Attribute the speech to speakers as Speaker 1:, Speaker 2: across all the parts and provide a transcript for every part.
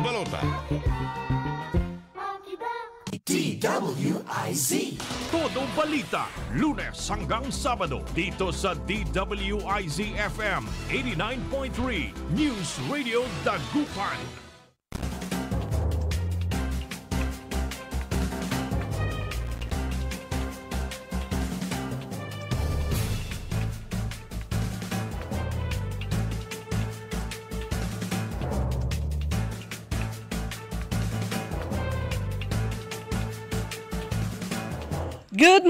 Speaker 1: balota.
Speaker 2: DWIZ.
Speaker 3: Todo balita, Lunes hanggang Sabado dito sa DWIZ FM 89.3 News Radio Dagupan.
Speaker 4: Good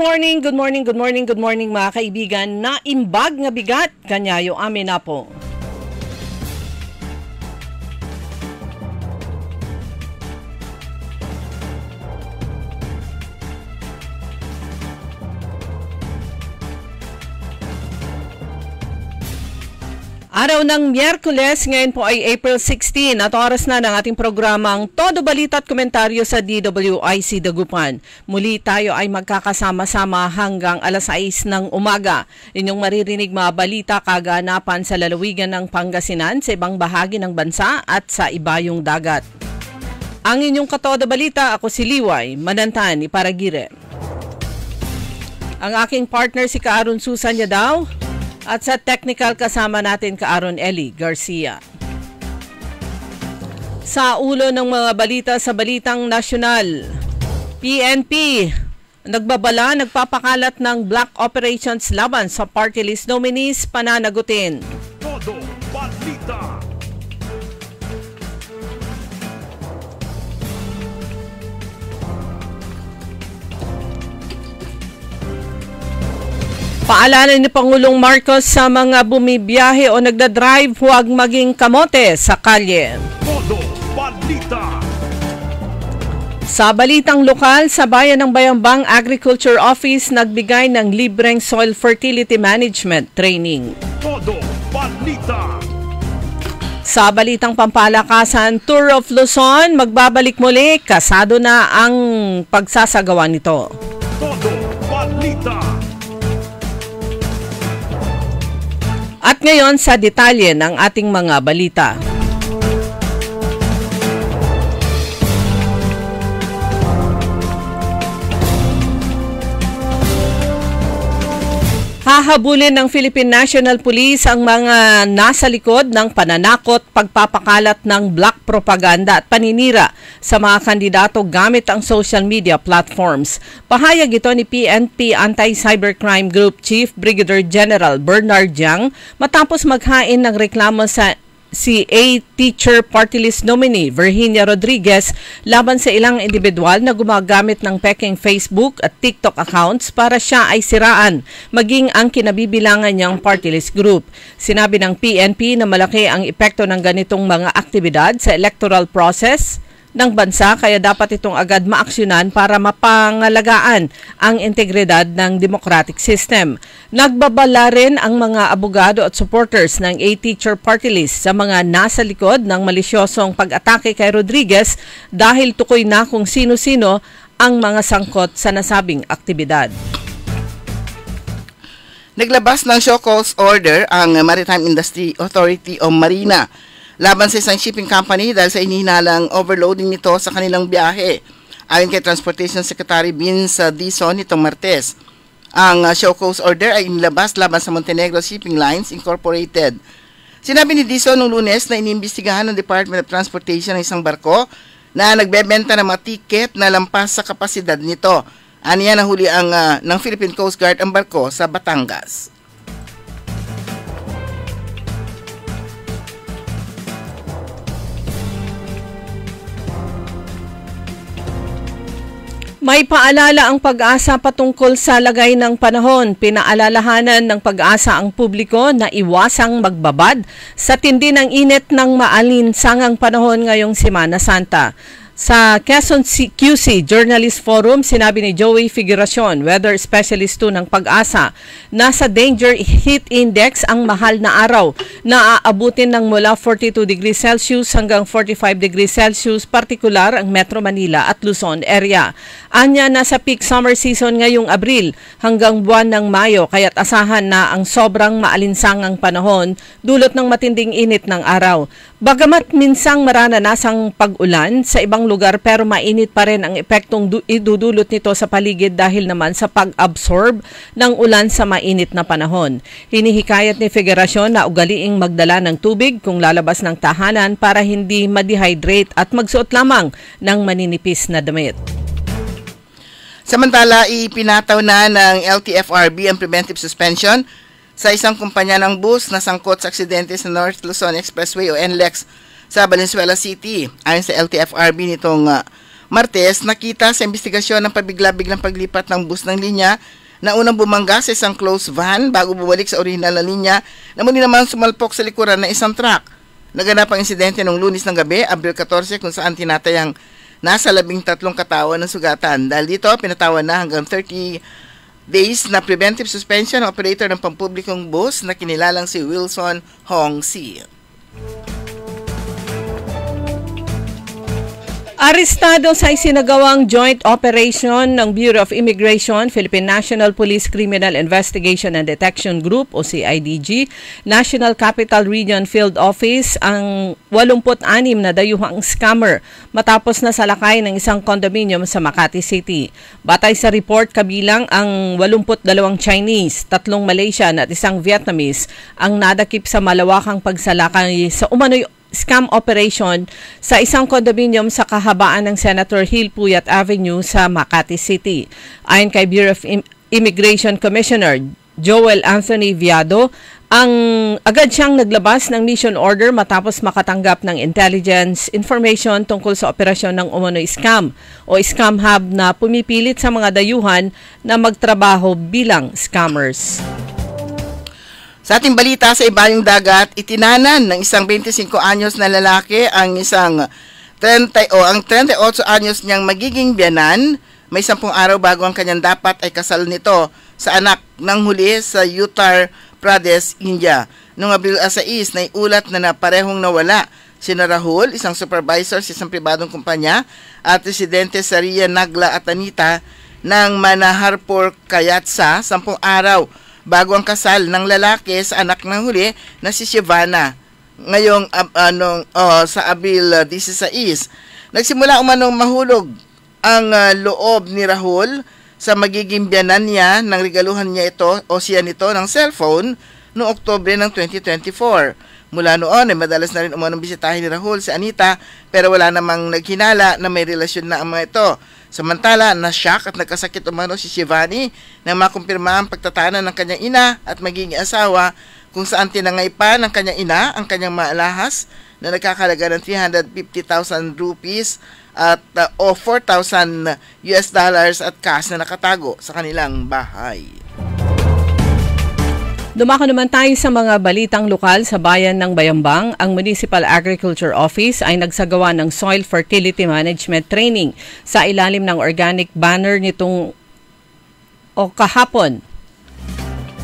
Speaker 4: morning mga kaibigan. Naimbag nga bigat kanyayo amin na po. Araw ng Miyerkules, ngayon po ay April 16 at oras na ng ating programang Todo Balita at Komentaryo sa DWIZ Dagupan. Muli tayo ay magkakasama-sama hanggang alas 6 ng umaga. Inyong maririnig mga balita kaganapan sa lalawigan ng Pangasinan, sa ibang bahagi ng bansa at sa ibayong dagat. Ang inyong Katodo Balita, ako si Liway Manantan Iparagire. Ang aking partner si Kaaron Susan Yadaw. At sa technical kasama natin Kaaron Eli Garcia. Sa ulo ng mga balita sa Balitang Nasyonal, PNP nagpapakalat ng black operations laban sa party list nominees, pananagutin.
Speaker 3: Todo balita. Paalala ni Pangulong Marcos sa mga bumibiyahe o nagdadrive, huwag maging kamote sa kalye. Todo balita.
Speaker 4: Sa balitang lokal, sa Bayan ng Bayambang Agriculture Office nagbigay ng libreng soil fertility management training.
Speaker 3: Todo balita.
Speaker 4: Sa balitang pampalakasan, Tour of Luzon magbabalik muli, kasado na ang pagsasagawa nito.
Speaker 3: Todo balita.
Speaker 4: At ngayon sa detalye ng ating mga balita. Hahabulin ng Philippine National Police ang mga nasa likod ng pananakot, pagpapakalat ng black propaganda at paninira sa mga kandidato gamit ang social media platforms. Pahayag ito ni PNP Anti-Cybercrime Group Chief Brigadier General Bernard Yang matapos maghain ng reklamo sa Teacher Party List nominee Virginia Rodriguez laban sa ilang individual na gumagamit ng peking Facebook at TikTok accounts para siya ay siraan, maging ang kinabibilangan niyang party list group. Sinabi ng PNP na malaki ang epekto ng ganitong mga aktibidad sa electoral process ng bansa, kaya dapat itong agad maaksyonan para mapangalagaan ang integridad ng democratic system. Nagbabala rin ang mga abogado at supporters ng A-Teacher Party List sa mga nasa likod ng malisyosong pag-atake kay Rodriguez dahil tukoy na kung sino-sino ang mga sangkot sa nasabing aktibidad.
Speaker 5: Naglabas ng show cause order ang Maritime Industry Authority o Marina laban sa isang shipping company dahil sa inihinalang overloading nito sa kanilang biyahe. Ayon kay Transportation Secretary Vince Dizon nitong Martes, ang show cause order ay inilabas laban sa Montenegro Shipping Lines Incorporated. Sinabi ni Dizon noong Lunes na iniimbestigahan ng Department of Transportation ang isang barko na nagbebenta ng mga tiket na lampas sa kapasidad nito. Aniya nahuli ng Philippine Coast Guard ang barko sa Batangas.
Speaker 4: May paalala ang Pag-asa patungkol sa lagay ng panahon. Pinaalalahanan ng Pag-asa ang publiko na iwasang magbabad sa tindi ng init ng maalinsangang panahon ngayong Semana Santa. Sa Quezon QC Journalist Forum, sinabi ni Joey Figuracion, weather specialist 2 ng Pag-asa, nasa danger heat index ang mahal na araw na aabutin ng mula 42 degrees Celsius hanggang 45 degrees Celsius, partikular ang Metro Manila at Luzon area. Anya, nasa peak summer season ngayong Abril hanggang buwan ng Mayo, kaya't asahan na ang sobrang maalinsangang panahon dulot ng matinding init ng araw.
Speaker 3: Bagamat minsang maranasang pag-ulan sa ibang lugar pero mainit pa rin ang epektong idudulot nito sa paligid dahil naman sa pag-absorb ng ulan sa mainit na panahon. Hinihikayat ni Federasyon na ugaliing magdala ng tubig kung lalabas ng tahanan para hindi ma-dehydrate at magsuot lamang ng maninipis na damit.
Speaker 5: Samantala, ipinataw na ng LTFRB ang preventive suspension sa isang kumpanya ng bus na sangkot sa aksidente sa North Luzon Expressway o NLEX sa Valenzuela City. Ayon sa LTFRB nitong Martes, nakita sa investigasyon ng pabigla-biglang paglipat ng bus ng linya na unang bumangga sa isang closed van bago bumalik sa orihinal na linya na muli naman sumalpok sa likuran ng isang truck. Naganap ang insidente noong Lunes ng gabi, Abril 14, kung saan tinatayang nasa 13 katawan ng sugatan. Dahil dito, pinatawan na hanggang 30 days na preventive suspension ng operator ng pampublikong bus na kinilalang si Wilson Hong Si.
Speaker 3: Arestado sa isinagawang joint operation ng Bureau of Immigration, Philippine National Police Criminal Investigation and Detection Group o CIDG, National Capital Region Field Office ang 86 na dayuhang scammer matapos na salakay ng isang condominium sa Makati City. Batay sa report, kabilang ang 82 Chinese, 3 Malaysian at 1 Vietnamese ang nadakip sa malawakang pagsalakay sa umano'y scam operation sa isang condominium sa kahabaan ng Senator Hill Puyat Avenue sa Makati City. Ayon kay Bureau of Immigration Commissioner Joel Anthony Viado, agad siyang naglabas ng mission order matapos makatanggap ng intelligence information tungkol sa operasyon ng umano'y scam o scam hub na pumipilit sa mga dayuhan na magtrabaho bilang scammers.
Speaker 5: Sa ating balita sa ibayong dagat, itinanan ng isang 25 anyos na lalaki ang ang 38 anyos niyang magiging biyanan. May 10 araw bago ang kanyang dapat ay kasal nito sa anak ng huli sa Uttar Pradesh, India. Noong Abril 6, naiulat na parehong nawala sina Rahul, isang supervisor sa isang pribadong kumpanya, at residente sa Ria Nagla at Anita ng Manaharpur, Kayatsa, 10 araw bago ang kasal ng lalaki sa anak ng huli na si Shivana ngayong sa Abril 16. Nagsimula umanong mahulog ang loob ni Rahul sa magiging biyanan niya nang regaluhan niya ito o siya nito ng cellphone noong Oktubre ng 2024. Mula noon ay madalas na rin umanong bisitahin ni Rahul si Anita pero wala namang naghinala na may relasyon na ang mga ito. Samantala, na-shock at nagkasakit umano si Shivani nang makumpirma ang pagtatanan ng kanyang ina at magiging asawa kung saan tinangay pa ng kanyang ina ang kanyang maalahas na nagkakalaga ng 350,000 rupees at o $4,000 at cash na nakatago sa kanilang bahay.
Speaker 3: Dumako naman tayo sa mga balitang lokal sa bayan ng Bayambang. Ang Municipal Agriculture Office ay nagsagawa ng Soil Fertility Management Training sa ilalim ng organic banner nitong kahapon.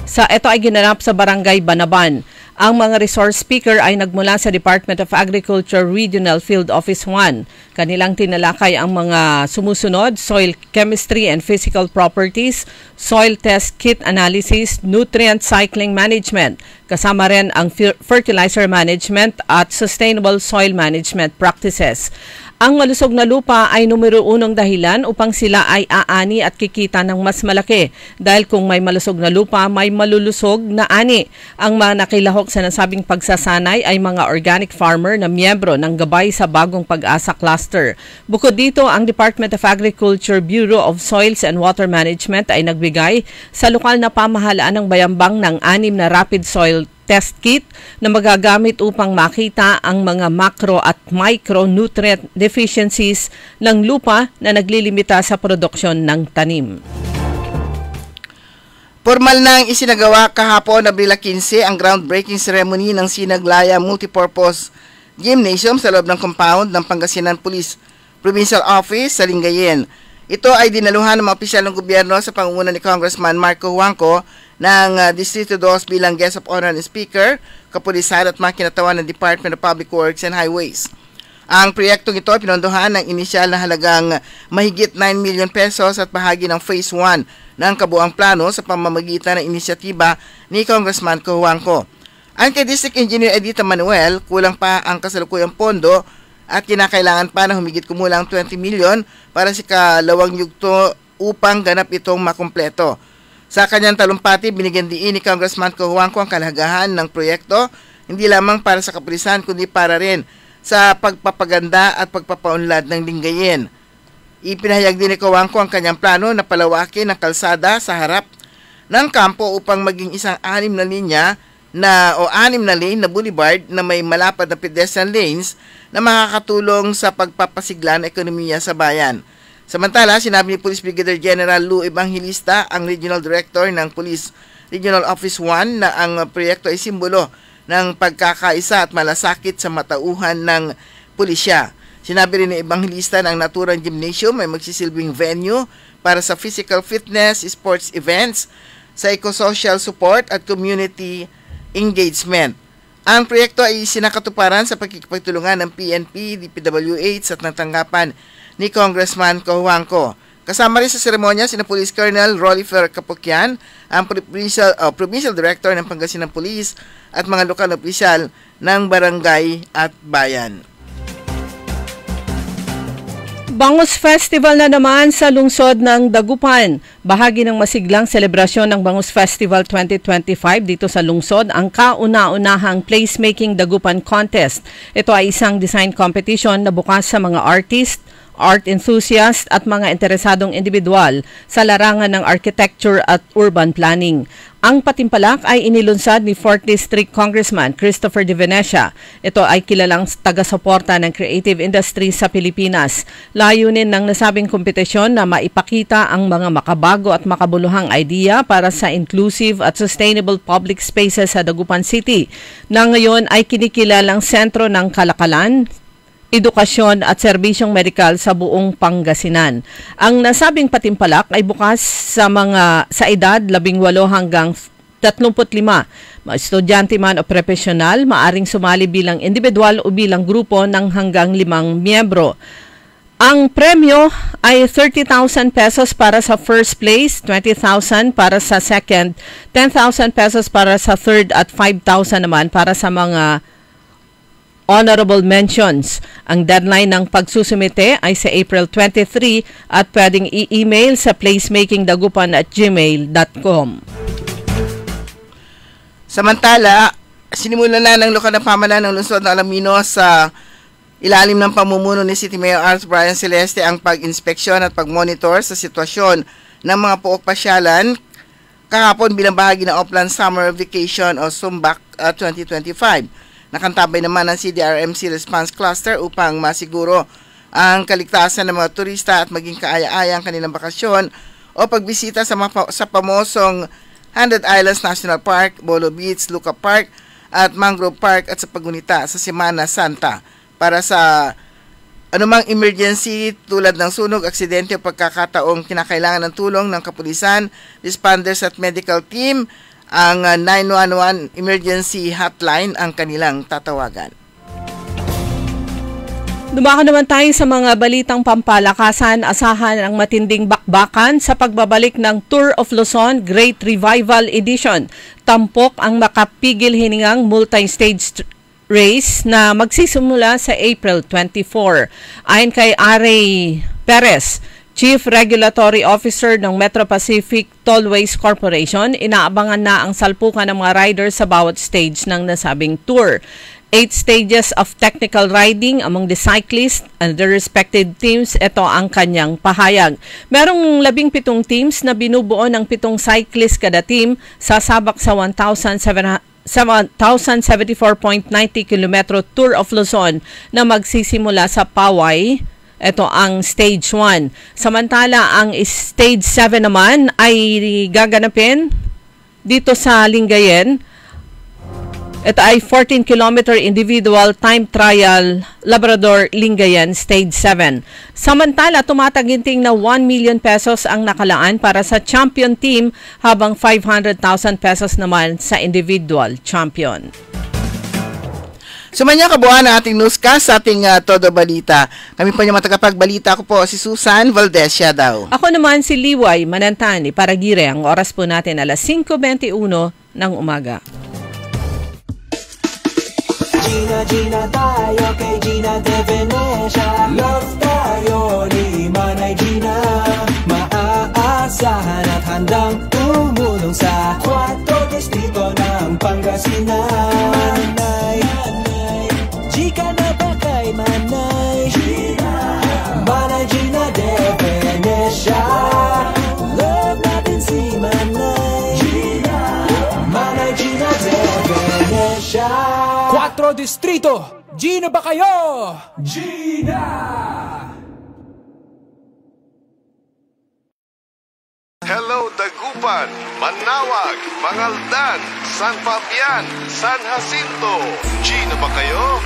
Speaker 3: Ito ay ginanap sa Barangay Banaban. Ang mga resource speaker ay nagmula sa Department of Agriculture Regional Field Office 1. Kanilang tinalakay ang mga sumusunod: soil chemistry and physical properties, soil test kit analysis, nutrient cycling management, kasama rin ang fertilizer management at sustainable soil management practices. Ang malusog na lupa ay numero 1 dahilan upang sila ay aani at kikita ng mas malaki. Dahil kung may malusog na lupa, may malulusog na ani. Ang mga nakilahok sa nasabing pagsasanay ay mga organic farmer na miyembro ng gabay sa Bagong Pag-asa Cluster. Bukod dito, ang Department of Agriculture Bureau of Soils and Water Management ay nagbigay sa lokal na pamahalaan ng Bayambang ng 6 na rapid soil test kit na magagamit upang makita ang mga macro at micronutrient deficiencies ng lupa na naglilimita sa produksyon ng tanim.
Speaker 5: Formal nang isinagawa kahapon Abril 15 ang groundbreaking ceremony ng Sinaglaya Multipurpose Gymnasium sa loob ng compound ng Pangasinan Police Provincial Office sa Lingayen. Ito ay dinaluhan ng mga opisyal ng gobyerno sa pangunguna ni Congressman Marco Huangco ng Distrito 2 bilang guest of honor and speaker, kapulisan at mga kinatawan ng Department of Public Works and Highways. Ang proyektong ito pinondohan ng inisyal na halagang mahigit 9 million pesos at bahagi ng Phase 1 ng kabuang plano sa pamamagitan ng inisyatiba ni Congressman Huangco. Ang kay District Engineer Edita Manuel, kulang pa ang kasalukuyang pondo at kinakailangan pa na humigit kumulang 20 milyon para sa kalawang yugto upang ganap itong makumpleto. Sa kanyang talumpati, binigyan diin ni Congressman Cojuangco ang kalagahan ng proyekto, hindi lamang para sa kapulisan kundi para rin sa pagpapaganda at pagpapaunlad ng Lingayen. Ipinahayag din ni Cojuangco ang kanyang plano na palawakin ang kalsada sa harap ng kampo upang maging isang 6 na lane na boulevard na may malapad na pedestrian lanes na makakatulong sa pagpapasigla ng ekonomiya sa bayan. Samantala, sinabi ni Police Brigadier General Lou Evangelista, ang Regional Director ng Police Regional Office 1, na ang proyekto ay simbolo ng pagkakaisa at malasakit sa matauhan ng pulisya. Sinabi rin ni Evangelista na ang naturang gymnasium ay magsisilbing venue para sa physical fitness, sports events, psychosocial support at community engagement. Ang proyekto ay sinakatuparan sa pagkikipagtulungan ng PNP, DPWH at natanggapan ni Congressman Cojuangco. Kasama rin sa seremonya sina Police Colonel Rollifer Capocyan, ang Provincial Director ng Pangasinan Police at mga lokal na opisyal ng barangay at bayan.
Speaker 3: Bangus Festival na naman sa lungsod ng Dagupan. Bahagi ng masiglang selebrasyon ng Bangus Festival 2025 dito sa lungsod ang kauna-unahang Placemaking Dagupan Contest. Ito ay isang design competition na bukas sa mga artist, art enthusiast at mga interesadong individual sa larangan ng architecture at urban planning. Ang patimpalak ay inilunsad ni 4th District Congressman Christopher De Venecia. Ito ay kilalang taga-suporta ng creative industry sa Pilipinas. Layunin ng nasabing kompetisyon na maipakita ang mga makabago at makabuluhang idea para sa inclusive at sustainable public spaces sa Dagupan City, na ngayon ay kinikilalang sentro ng kalakalan, edukasyon at serbisyong medikal sa buong Pangasinan. Ang nasabing patimpalak ay bukas sa edad 18 hanggang 35. Estudyante man o profesional, maaring sumali bilang individual o bilang grupo ng hanggang 5 miyembro. Ang premyo ay 30,000 pesos para sa first place, 20,000 para sa second, 10,000 pesos para sa third at 5,000 naman para sa mga honorable mentions. Ang deadline ng pagsusumite ay sa April 23 at pwedeng i-email sa placemakingdagupan@gmail.com.
Speaker 5: Samantala, sinimulan na ng lokal na pamahalaan ng lungsod ng Alaminos sa ilalim ng pamumuno ni City Mayor Art Brian Celeste ang pag-inspeksyon at pag-monitor sa sitwasyon ng mga puok pasyalan kahapon bilang bahagi ng Upland Summer Vacation o SUMBAC 2025. Nakantabay naman ang CDRMC Response Cluster upang masiguro ang kaligtasan ng mga turista at maging kaaya-aya ang kanilang bakasyon o pagbisita sa pamosong 100 Islands National Park, Bolo Beach, Luca Park at Mangrove Park at sa pagunita sa Semana Santa. Para sa anumang emergency tulad ng sunog, aksidente o pagkakataong kinakailangan ng tulong ng kapulisan, responders at medical team, ang 911 emergency hotline ang kanilang tatawagan.
Speaker 3: Dumako naman tayo sa mga balitang pampalakasan. Asahan ang matinding bakbakan sa pagbabalik ng Tour of Luzon Great Revival Edition. Tampok ang makapigil hiningang multi-stage race na magsisimula sa April 24. Ayon kay Aray Perez, Chief Regulatory Officer ng Metro Pacific Tollways Corporation, inaabangan na ang salpukan ng mga riders sa bawat stage ng nasabing tour. 8 stages of technical riding among the cyclists and their respective teams. Ito ang kanyang pahayag. Merong 17 teams na binubuo ng 7 cyclists kada team, sasabak sa 1,074.90 kilometro Tour of Luzon na magsisimula sa Paway. Ito ang Stage 1. Samantala, ang Stage 7 naman ay gaganapin dito sa Lingayen. Ito ay 14-kilometer individual time trial Labrador-Lingayen Stage 7. Samantala, tumataginting na 1 million pesos ang nakalaan para sa champion team habang 500,000 pesos naman sa individual champion.
Speaker 5: Sumanya kabuuan ang ating newscast sa ating Todo Balita. Kami po niya matagapagbalita. Ako po si Susan Valdez daw.
Speaker 3: Ako naman si Liway Manantani para gire. Ang oras po natin alas 5:21 ng umaga.
Speaker 1: Gina tayo kay Gina de Venecia. Love tayo ni Manay Gina, maaasahan at handang tumulong sa 4 distrito ng Pangasinan. Chika na ba kay Manay Gina? Manay Gina de Venecia. Love natin si Manay Gina, Manay Gina de Venecia.
Speaker 2: 4 distrito, Gina ba kayo? Gina!
Speaker 6: Hello, Dagupan, Manawag, Mangaldan, San Fabian, San Jacinto. Gina ba kayo?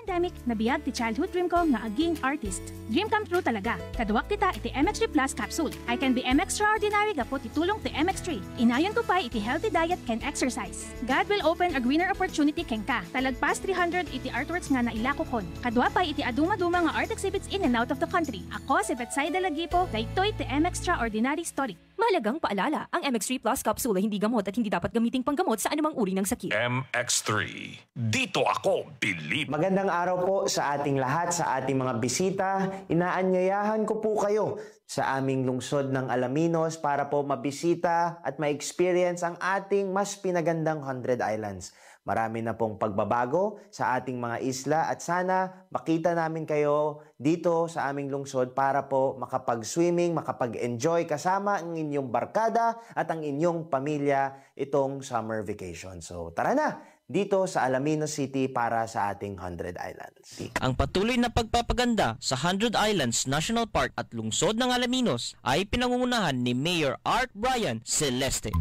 Speaker 7: Pandemic, nabiyag ti childhood dream ko nga aging artist. Dream come true talaga. Kaduwak kita iti MX3 Plus capsule. I can be extraordinary gapot itulong ti MX3. Inayon to pay iti healthy diet can exercise. God will open a greener opportunity ken ka. Talagpas 300 iti artworks nga nailako kon. Kadwa pay iti aduma-duma nga art exhibits in and out of the country. Ako si Betsaida Lagipo, daytoy ti Extraordinary Story.
Speaker 8: Mahalagang paalala, ang MX3 Plus capsule ay hindi gamot at hindi dapat gamiting panggamot sa anumang uri ng sakit.
Speaker 9: MX3. Dito ako, believe.
Speaker 10: Magandang araw po sa ating lahat, sa ating mga bisita. Inaanyayahan ko po kayo sa aming lungsod ng Alaminos para po mabisita at ma-experience ang ating mas pinagandang 100 Islands. Marami na pong pagbabago sa ating mga isla at sana makita namin kayo dito sa aming lungsod para po makapag-swimming, makapag-enjoy kasama ang inyong barkada at ang inyong pamilya itong summer vacation. So tara na! Dito sa Alaminos City para sa ating 100 Islands.
Speaker 11: Ang patuloy na pagpapaganda sa 100 Islands National Park at lungsod ng Alaminos ay pinangungunahan ni Mayor Art Brian Celeste.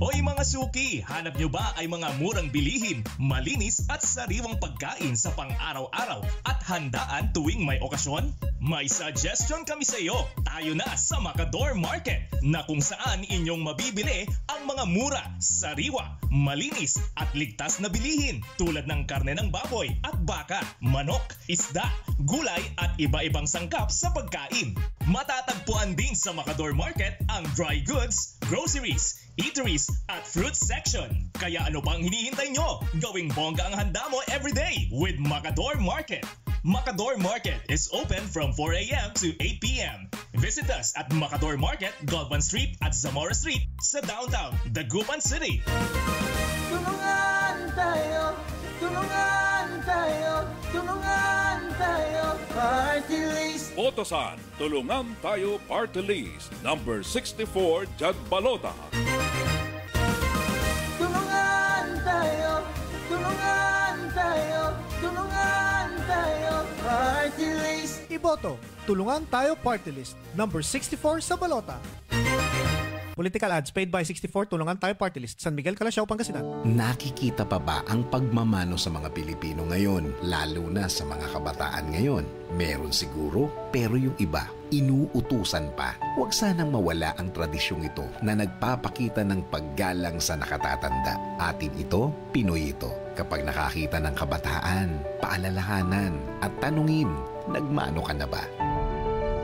Speaker 12: Hoy mga suki, hanap nyo ba ay mga murang bilihin, malinis at sariwang pagkain sa pang-araw-araw at handaan tuwing may okasyon? May suggestion kami sa iyo. Tayo na sa Macador Market na kung saan inyong mabibili ang mga mura, sariwa, malinis at ligtas na bilihin tulad ng karne ng baboy at baka, manok, isda, gulay at iba-ibang sangkap sa pagkain. Matatagpuan din sa Macador Market ang dry goods, groceries, eateries at fruit section. Kaya ano bang hinihintay nyo? Gawing bongga ang handa mo everyday with Macador Market. Macador Market is open from 4 a.m. to 8 p.m. Visit us at Macador Market, Galvan Street at Zamora Street sa downtown Dagupan City.
Speaker 1: Tulungan tayo, tulungan tayo, tulungan tayo, Party List.
Speaker 13: Botosan, Tulungan Tayo Party List, number 64, Jad Balota.
Speaker 1: Tulungan tayo, tulungan tayo, tulungan tayo, Party List.
Speaker 14: Iboto, Tulungan Tayo Party List, number 64 sa Balota. Political ads paid by 64 Tulungan Tayo Party List, San Miguel, Calasiao, Pangasinan.
Speaker 15: Nakikita pa ba ang pagmamano sa mga Pilipino ngayon, lalo na sa mga kabataan ngayon? Meron siguro, pero yung iba, inuutusan pa. Huwag sanang mawala ang tradisyong ito na nagpapakita ng paggalang sa nakatatanda. Atin ito, Pinoy ito. Kapag nakakita ng kabataan, paalalahanan at tanungin, nagmano ka na ba?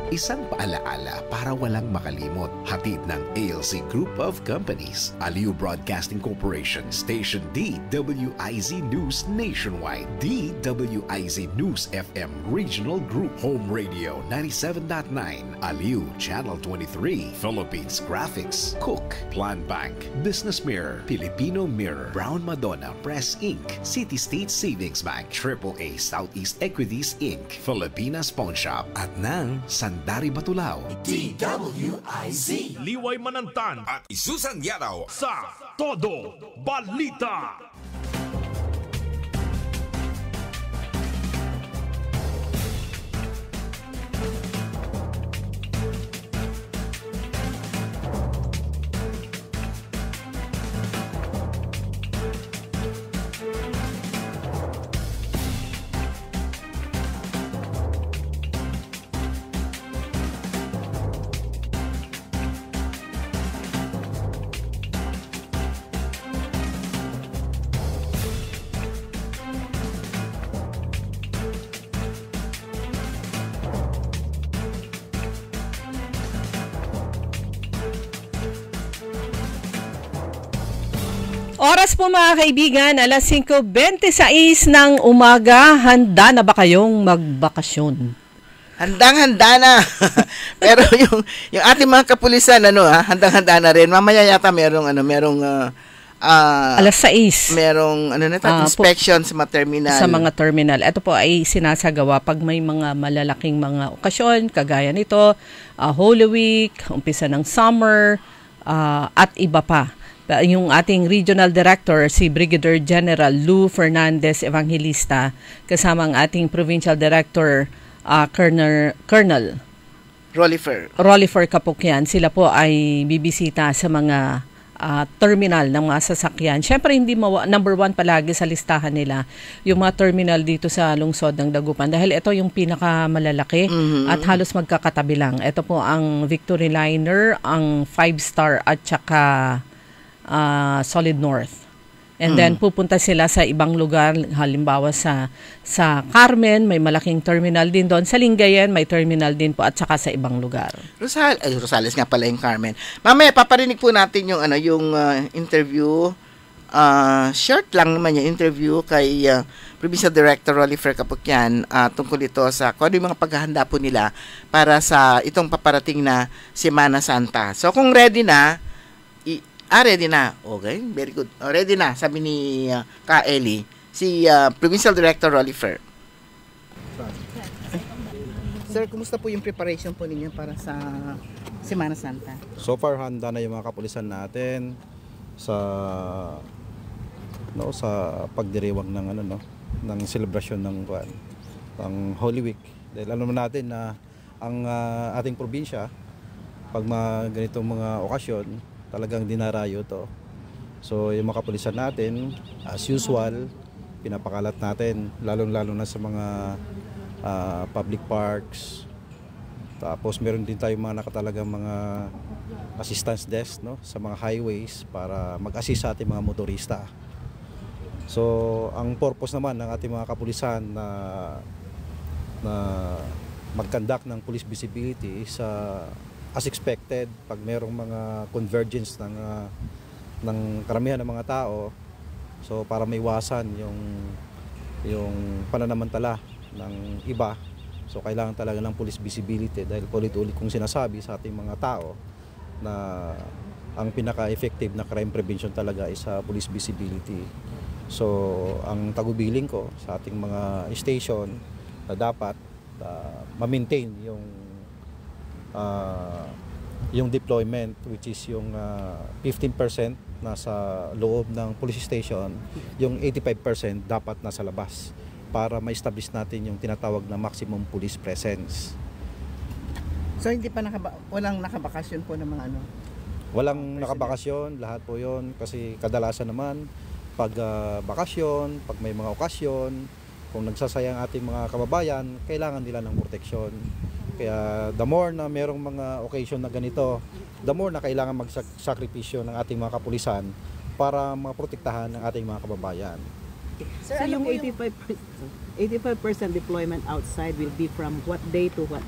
Speaker 15: Isang paalaala para walang makalimot. Hatid ng ALC Group of Companies, Aliw Broadcasting Corporation, Station DWIZ News Nationwide, DWIZ News FM Regional Group, Home Radio 97.9, Aliw Channel 23, Philippines Graphics, Cook, Plan Bank, Business Mirror, Filipino Mirror, Brown Madonna Press Inc., City State Savings Bank, AAA Southeast Equities Inc., Filipinas Pawn Shop, at ng Dari Batulao,
Speaker 9: DWIZ, Liway Manantan at Isusan Yaraw sa Todo Balita.
Speaker 3: Oras po mga kaibigan, alas 5:26 ng umaga. Handa na ba kayong magbakasyon?
Speaker 5: Handang-handa na. Pero yung ating mga kapulisan handang-handa na rin. Mamaya yata merong
Speaker 3: alas 6.
Speaker 5: Merong inspection sa mga terminal.
Speaker 3: Sa mga terminal. Ito po ay sinasagawa pag may mga malalaking mga okasyon, kagaya nito, Holy Week, umpisa ng summer, at iba pa. Yung ating regional director, si Brigadier General Lou Fernandez Evangelista, kasama ang ating provincial director, Colonel Rollifer Kapukyan. Sila po ay bibisita sa mga terminal ng mga sasakyan. Siyempre, hindi number 1 palagi sa listahan nila yung mga terminal dito sa lungsod ng Dagupan dahil ito yung pinakamalalaki at halos magkakatabi lang. Ito po ang Victory Liner, ang 5-star at saka Solid North. And then pupunta sila sa ibang lugar, halimbawa sa Carmen, may malaking terminal din doon. Sa Lingayen, may terminal din po at saka sa ibang lugar.
Speaker 5: Rosales nga pala yung Carmen. Mamaya paparinig po natin yung interview. Short lang naman yung interview kay Provincial Director Rollifer Kapukyan tungkol ito sa kung ano yung mga paghahanda po nila para sa itong paparating na Semana Santa. So kung ready na, ready na. Okay, very good. Ready na, sabi ni Ka Eli, si Provincial Director Rollifer. Sir, kumusta po yung preparation po ninyo para sa Semana Santa?
Speaker 16: So far, handa na yung mga kapulisan natin sa pagdiriwang ng ng selebrasyon ng Holy Week. Dahil alam natin na ang ating probinsya, pag mga ganitong mga okasyon, talagang dinarayo to. So yung mga kapulisan natin, as usual, pinapakalat natin, lalong-lalo na sa mga public parks. Tapos meron din tayong mga nakatalagang mga assistance desk sa mga highways para mag-assist sa ating mga motorista. So ang purpose naman ng ating mga kapulisan na mag-conduct ng police visibility is as expected, pag merong mga convergence ng karamihan ng mga tao, so para maiwasan yung pananamantala ng iba, so kailangan talaga ng police visibility dahil ulit-ulit kong sinasabi sa ating mga tao na ang pinaka-effective na crime prevention talaga is police visibility. So ang tagubilin ko sa ating mga station na dapat ma-maintain yung deployment, which is yung 15% nasa loob ng police station, yung 85% dapat nasa labas para ma-establish natin yung tinatawag na maximum police presence.
Speaker 5: So hindi pa walang nakabakasyon po ng mga
Speaker 16: Walang nakabakasyon, lahat po yon kasi kadalasan naman pag bakasyon, pag may mga okasyon, kung nagsasayang ating mga kababayan, kailangan nila ng proteksyon. Kaya the more na merong mga occasion na ganito, the more na kailangan magsakripisyo ng ating mga kapulisan para maprotektahan ng ating mga kababayan.
Speaker 17: So yung 85% deployment outside will be from what day to what?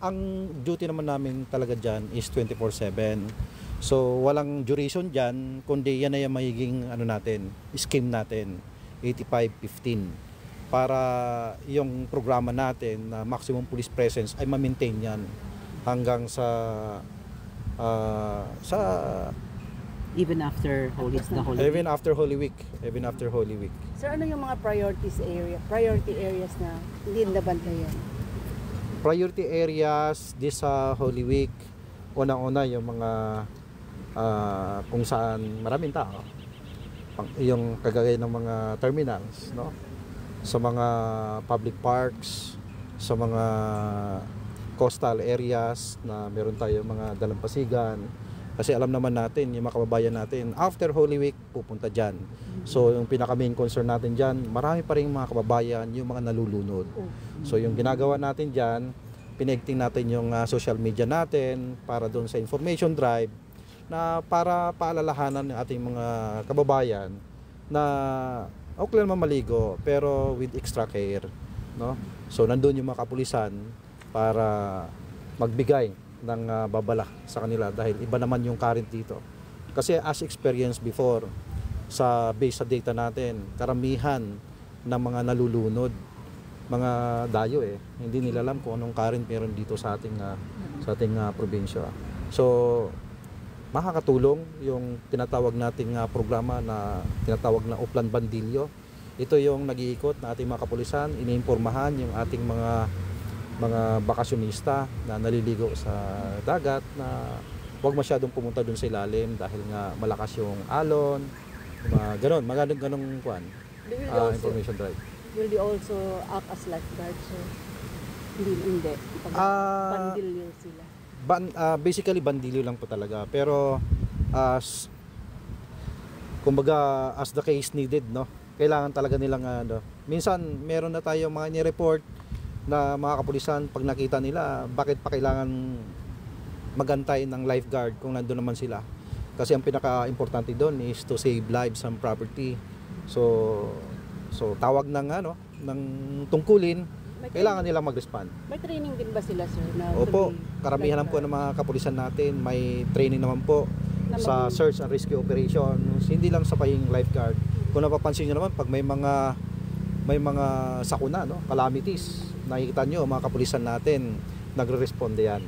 Speaker 16: Ang duty naman namin talaga dyan is 24/7. So walang duration dyan, kundi yan ay magiging scheme natin, 85-15. Para yung programa natin na maximum police presence ay ma-maintain yan hanggang sa
Speaker 17: even after Holy Week.
Speaker 16: Even after Holy Week.
Speaker 18: Sir, ano yung mga priority areas na hindi nabantayan?
Speaker 16: Priority areas this Holy Week, unang-una yung mga kung saan maraming tao, yung kagaya ng mga terminals, sa mga public parks, sa mga coastal areas na meron tayo mga dalampasigan. Kasi alam naman natin, yung mga kababayan natin, after Holy Week, pupunta dyan. So yung pinaka-main concern natin dyan, marami pa rin mga kababayan, yung mga nalulunod. So yung ginagawa natin dyan, pinigting natin yung social media natin para doon sa information drive na para paalalahanan ng ating mga kababayan na okay lang maligo pero with extra care, So nandun yung mga kapulisan para magbigay ng babala sa kanila dahil iba naman yung current dito. Kasi as experience before, based sa data natin, karamihan ng mga nalulunod, mga dayo hindi nila alam kung anong current meron dito sa ating probinsya. So, makakatulong yung tinatawag nating programa na tinatawag na Upland Bandilyo. Ito yung nag-iikot na ating mga kapulisan, iniimpormahan yung ating mga bakasyonista na naliligo sa dagat na huwag masyadong pumunta dun sa ilalim dahil nga malakas yung alon, ganong information drive.
Speaker 18: Will they also act as lifeguards? So, hindi. Bandilyo sila.
Speaker 16: Basically bandilyo lang po talaga, pero kumbaga as the case needed, no, kailangan talaga nilang minsan meron na tayo mga ni-report na mga kapulisan, pag nakita nila bakit pa kailangan magantay ng lifeguard kung nandoon naman sila, kasi ang pinaka-importante doon is to save lives and property. So tawag ng tungkulin, kailangan nilang mag-respond.
Speaker 18: May training din ba sila, sir?
Speaker 16: Opo, karamihan po ng mga kapulisan natin may training naman po sa search and rescue operations, hindi lang sa paying lifeguard. Kung napapansin nyo naman, pag may mga sakuna, calamities, nakikita nyo, mga kapulisan natin nagre-responde yan.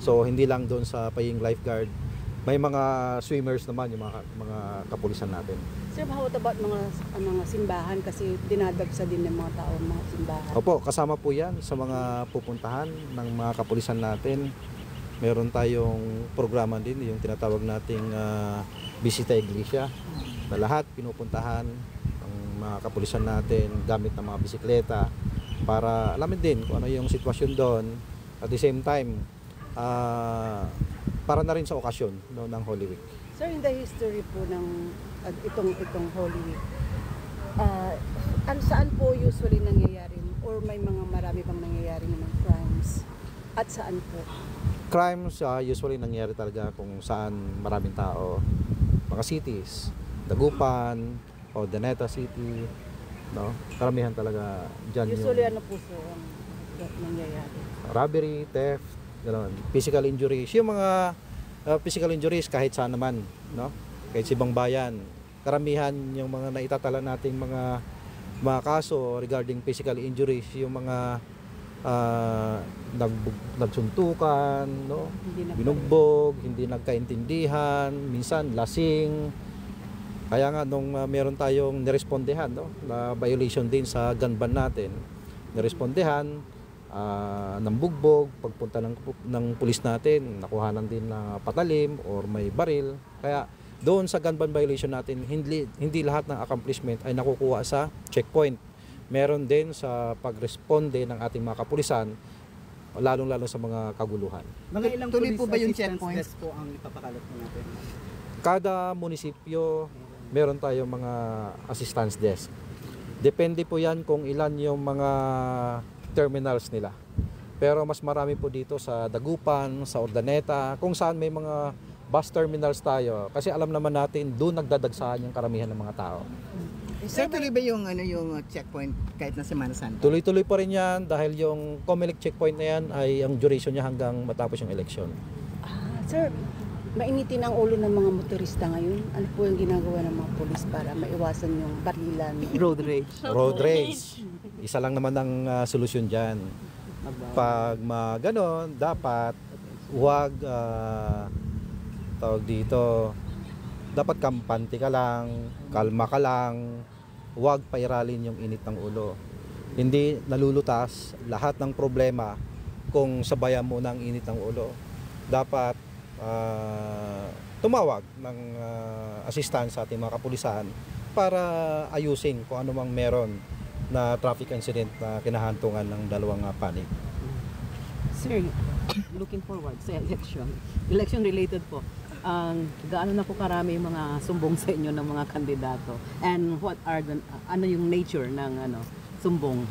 Speaker 16: So hindi lang doon sa paying lifeguard, may mga swimmers naman yung mga kapulisan natin.
Speaker 18: Sir, how about mga simbahan, kasi dinadagsa din ng mga tao mga simbahan?
Speaker 16: Opo, kasama po yan sa mga pupuntahan ng mga kapulisan natin. Meron tayong programa din, yung tinatawag nating Bisita Iglesia, na lahat pinupuntahan ng mga kapulisan natin gamit ng mga bisikleta para alamin din kung ano yung sitwasyon doon. At the same time, para na rin sa okasyon ng Holy Week.
Speaker 18: Sir, in the history po ng itong Holy Week, saan po usually nangyayari, or may marami bang nangyayari ng crimes? At saan po?
Speaker 16: Crimes usually nangyayari talaga kung saan maraming tao. Mga cities, Dagupan, Ordaneta City, no? Karamihan talaga dyan.
Speaker 18: Usually ano po, sir, ang nangyayari?
Speaker 16: Robbery, theft, gano'n. Physical injuries. Yung mga physical injuries kahit saan naman, no? Kahit sa ibang bayan. Karamihan yung mga naitatala nating mga kaso regarding physical injuries, yung mga nagsuntukan, no? Binugbog, hindi nagkaintindihan, minsan lasing. Kaya nga nung meron tayong nirespondehan, no, na violation din sa gun ban natin, nirespondehan ng bugbog, pagpunta ng pulis natin, nakuhanan din na patalim or may baril. Kaya doon sa gun ban violation natin, hindi lahat ng accomplishment ay nakukuha sa checkpoint. Meron din sa pagresponde ng ating mga kapulisan, lalong-lalo sa mga kaguluhan.
Speaker 17: Tuloy po ba yung checkpoints po ang ipapakalat po natin?
Speaker 16: Kada munisipyo, meron tayong mga assistance desk. Depende po yan kung ilan yung mga terminals nila. Pero mas marami po dito sa Dagupan, sa Ordaneta, kung saan may mga bus terminals tayo. Kasi alam naman natin, doon nagdadagsaan yung karamihan ng mga tao.
Speaker 5: Sir, tuloy ba yung checkpoint kahit na Semana Santa?
Speaker 16: Tuloy-tuloy pa rin yan dahil yung COMELEC checkpoint na yan ay ang duration niya hanggang matapos yung eleksyon.
Speaker 18: Sir, mainitin ang ulo ng mga motorista ngayon. Ano po yung ginagawa ng mga polis para maiwasan yung barilan?
Speaker 17: Road rage.
Speaker 16: Road rage. Isa lang naman ang solusyon dyan. Pag ganon, dapat huwag tawag dito, dapat kampante ka lang, kalma ka lang, huwag pairalin yung init ng ulo. Hindi nalulutas lahat ng problema kung sabayan mo ng init ng ulo. Dapat tumawag ng assistance sa ating mga kapulisan para ayusin kung ano mang meron na traffic incident na kinahantungan ng dalawang panig.
Speaker 17: Sir, looking forward sa election related po. Gaano na po karami yung mga sumbong sa inyo ng mga kandidato? And what are ano yung nature ng sumbong?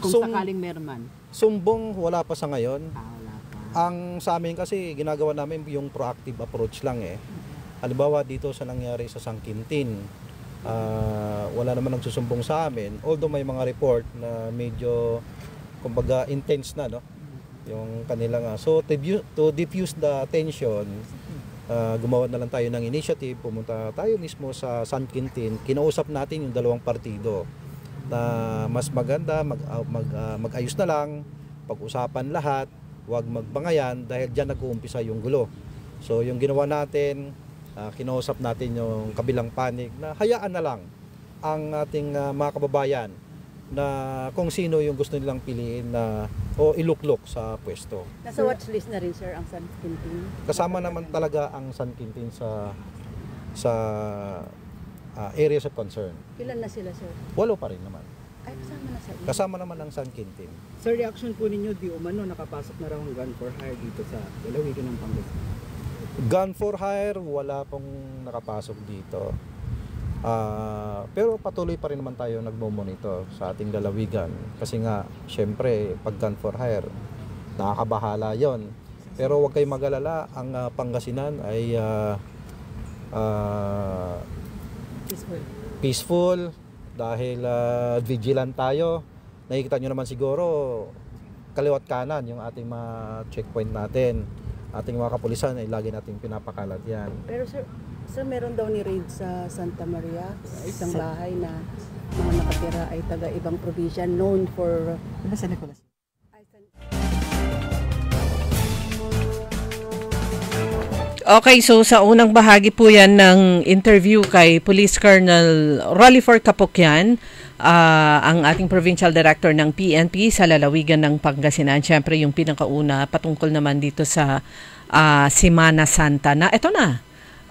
Speaker 17: Kung sakaling meron man.
Speaker 16: Sumbong wala pa sa ngayon. Wala pa. Ang sa amin kasi ginagawa namin yung proactive approach lang eh. Halimbawa dito sa nangyari sa San Quintin, wala naman nagsusumbong sa amin. Although may mga report na medyo kumbaga intense na, no? Yung kanilang so to diffuse the tension, gumawa na lang tayo ng initiative, pumunta tayo mismo sa San Quintin, kinausap natin yung dalawang partido na mas maganda mag-ayos na lang, pag-usapan lahat, huwag magbangayan dahil diyan nag-uumpisa yung gulo. So yung ginawa natin, kinausap natin yung kabilang panig na hayaan na lang ang ating mga kababayan na kung sino yung gusto nilang piliin na o iluklok sa pwesto.
Speaker 18: Nasa watchlist na rin, sir, ang San Quintin?
Speaker 16: Kasama naman talaga ang San Quintin sa areas of concern.
Speaker 18: Ilan na sila, sir?
Speaker 16: 8 pa rin naman.
Speaker 18: Ay, kasama na sa inyo?
Speaker 16: Kasama naman ang San Quintin.
Speaker 19: Sir, reaction po ninyo, di umano nakapasok na raw ang gun for hire dito sa lalawigan ng Pangasinan?
Speaker 16: Gun for hire, wala pong nakapasok dito. Pero patuloy pa rin naman tayo nagmo-monitor sa ating lalawigan kasi nga syempre pag gun for hire nakakabahala yon, pero huwag kayong mag-alala, ang Pangasinan ay peaceful dahil vigilant tayo. Nakikita nyo naman siguro kaliwat kanan yung ating mga checkpoint natin, ating mga kapulisan ay lagi nating pinapakalat yan.
Speaker 18: Pero sir, meron daw ni raid sa Santa Maria, isang bahay na mga nakatira ay taga ibang probinsya known for
Speaker 19: San Nicolas.
Speaker 4: Okay, so sa unang bahagi po yan ng interview kay Police Colonel Rollyfor Capocyan, ang ating Provincial Director ng PNP sa lalawigan ng Pangasinan. Siyempre yung pinakauna patungkol naman dito sa Semana Santa na ito na.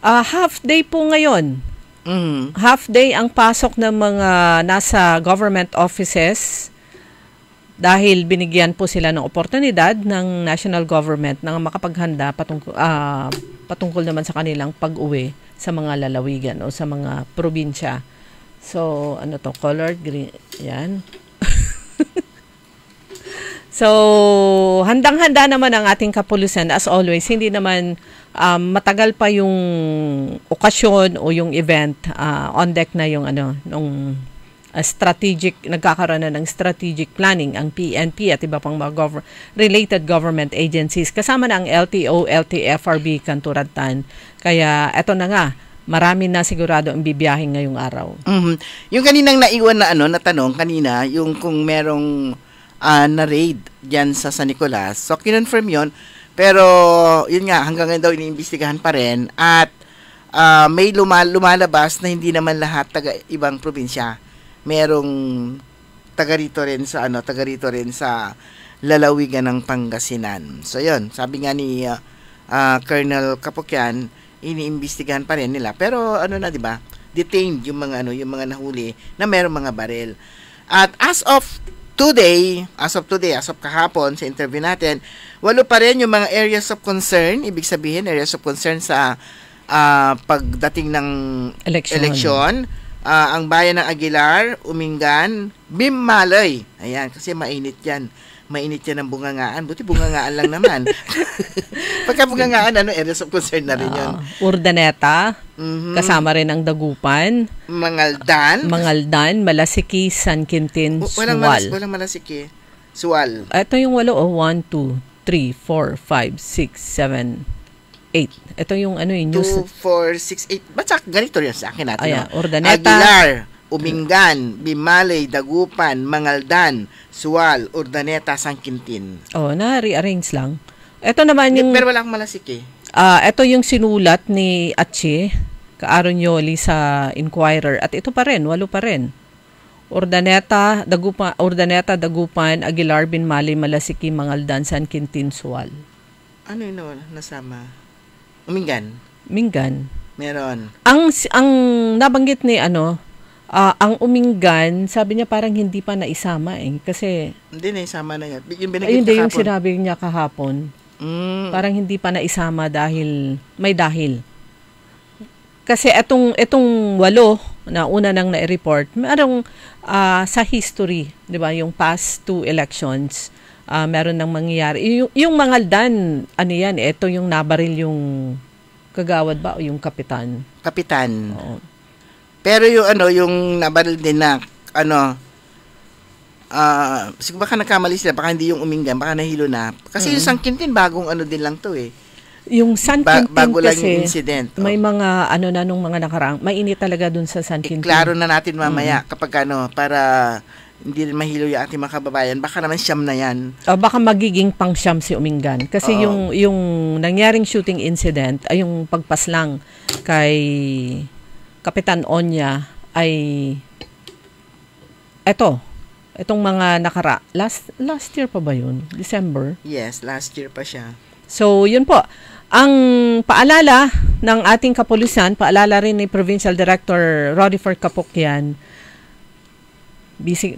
Speaker 4: Half day po ngayon. Half day ang pasok ng mga nasa government offices dahil binigyan po sila ng oportunidad ng national government na makapaghanda patungkol naman sa kanilang pag-uwi sa mga lalawigan o sa mga probinsya. So, ano to? Colored green. Yan. So, handang-handa naman ang ating kapulisan as always. Hindi naman matagal pa yung okasyon o yung event, on deck na yung nung nagkakaroon na ng strategic planning ang PNP at iba pang mga related government agencies. Kasama na ang LTO, LTFRB, Kanturatan. Kaya eto na nga, marami na sigurado ang bibiyahin ngayong araw.
Speaker 5: Yung kaninang naiwan na na tanong kanina, yung kung merong na-raid dyan sa San Nicolas. So, kinonfirm yun. Pero, yun nga, hanggang ngayon daw iniimbestigahan pa rin. At may lumalabas na hindi naman lahat taga ibang probinsya. Merong taga rito rin sa lalawigan ng Pangasinan. So, yun. Sabi nga ni Colonel Capocyan, iniimbestigahan pa rin nila. Pero, di ba? Detained yung mga nahuli na merong mga baril. At as of kahapon sa interview natin, 8 pa rin yung mga areas of concern. Ibig sabihin, areas of concern sa pagdating ng eleksyon. Ang bayan ng Aguilar, Umingan, Bimmalay. Ayan, kasi mainit yan. Mainit yan ang bungangaan. Buti bungangaan lang naman. Pagka bungangaan, areas of concern na rin yun.
Speaker 4: Urdaneta, kasama rin ang Dagupan.
Speaker 5: Mangaldan,
Speaker 4: Malasiki, San Quintin, Sual.
Speaker 5: Walang Malasiki. Sual.
Speaker 4: Ito yung 8. 1, 2, 3, 4, 5, 6, 7, 8. Ito yung news. 2,
Speaker 5: 4, 6, 8. Ba't ganito rin sa akin natin?
Speaker 4: Urdaneta.
Speaker 5: Aguilar, Umingan, Bimmalay, Dagupan, Mangaldan, Sual, Urdaneta, San Quintin.
Speaker 4: Na-rearrange lang. Ito naman yung...
Speaker 5: Pero walang Malasiki.
Speaker 4: Ito yung sinulat ni Atche Caaronyoli sa Inquirer. At ito pa rin, 8 pa rin. Urdaneta, Dagupan, Aguilar, Bimmalay, Malasiki, Mangaldan, San Quintin, Sual.
Speaker 5: Ano yun nasama? Umingan. Meron.
Speaker 4: Ang nabanggit ni ang Umingan, sabi niya parang hindi pa naisama kasi
Speaker 5: hindi naisama na yan.
Speaker 4: Hindi yung sinabi niya kahapon. Parang hindi pa naisama dahil may dahil. Kasi itong 8 na una nang na-report, merong sa history, 'di ba, yung past 2 elections, meron nang mangyayari. Yung Mangaldan, yan, ito yung nabaril yung kagawad ba o yung kapitan?
Speaker 5: Kapitan.
Speaker 4: Oo.
Speaker 5: Pero yung nabaril din na, siguro baka nakamali sila, baka hindi yung Umingan, baka nahilo na. Kasi yung San Quintin, bagong din lang to eh.
Speaker 3: Yung San Quintin
Speaker 5: bago lang
Speaker 3: kasi,
Speaker 5: yung incident.
Speaker 3: may mga ano na nung mga nakaraang, mainit talaga dun sa San Quintin.
Speaker 5: Klaro na natin mamaya kapag para hindi rin mahilo yung ating mga kababayan. Baka naman siyam na yan.
Speaker 3: Baka magiging pang-siyam si Umingan. Kasi yung nangyaring shooting incident ay yung pagpaslang kay Kapitan Onya ay itong mga last year pa ba yun? December?
Speaker 5: Yes, last year pa siya.
Speaker 3: So, yun po. Ang paalala ng ating kapulisan, paalala rin ni Provincial Director Rodifer Capocchian,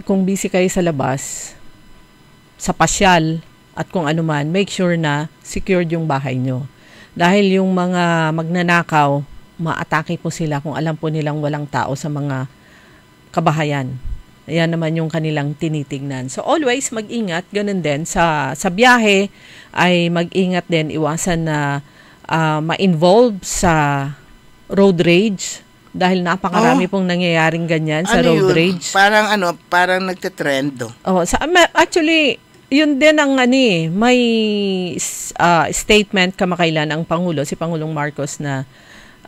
Speaker 3: kung busy kayo sa labas, sa pasyal, at kung ano man, make sure na secured yung bahay nyo. Dahil yung mga magnanakaw, maatake po sila kung alam po nilang walang tao sa mga kabahayan. Ayan naman yung kanilang tinitingnan. So always mag-ingat, ganun din. Sa biyahe ay mag-ingat din, iwasan na ma-involve sa road rage dahil napakarami pong nangyayaring ganyan sa road rage.
Speaker 5: Parang nagte-trend.
Speaker 3: Actually, yun din ang may statement kamakailan ang Pangulo, si Pangulong Marcos na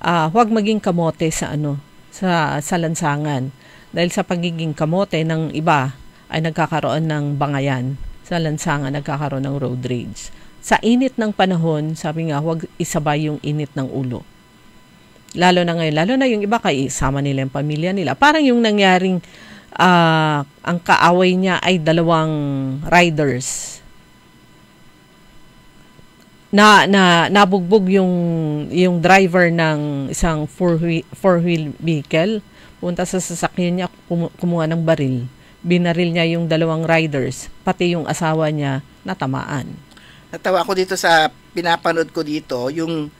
Speaker 3: huwag maging kamote sa sa lansangan. Dahil sa pagiging kamote ng iba ay nagkakaroon ng bangayan. Sa lansangan nagkakaroon ng road rage. Sa init ng panahon, sabi nga, huwag isabay yung init ng ulo. Lalo na ngayon, lalo na yung iba kay isama nila yung pamilya nila. Parang yung nangyaring ang kaaway niya ay 2 riders. Nabugbog yung driver ng isang four-wheel vehicle. Punta sa sasakyan niya, kumuha ng baril. Binaril niya yung 2 riders, pati yung asawa niya natamaan.
Speaker 5: Natawa ako dito sa pinapanood ko dito, yung